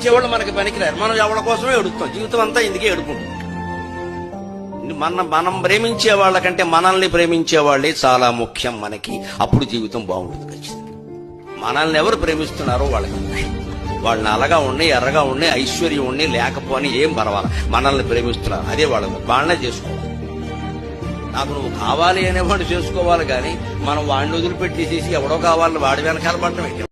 ఏడిపించేవాళ్ళు మనకి పనికిరారు. మనం ఎవరి కోసమే ఏడుస్తాం, జీవితం అంతా ఇందుకే ఏడుకుంటాం. మనం ప్రేమించే వాళ్ళకంటే మనల్ని ప్రేమించే వాళ్ళే చాలా ముఖ్యం మనకి. అప్పుడు జీవితం బాగుంటుంది ఖచ్చితంగా. మనల్ని ఎవరు ప్రేమిస్తున్నారో వాళ్ళకి ముఖ్యం. వాళ్ళని అలగా ఉండి, ఎర్రగా ఉండి, ఐశ్వర్యం ఉండి, లేకపోని ఏం పర్వాలా, మనల్ని ప్రేమిస్తున్నారు, అదే వాళ్ళనే చేసుకోవాలి. నాకు నువ్వు కావాలి అనేవాడు చేసుకోవాలి, కానీ మనం వాడిని వదిలిపెట్టేసేసి ఎవడో కావాలని వాడి వెనకాల పడటం ఏంటి?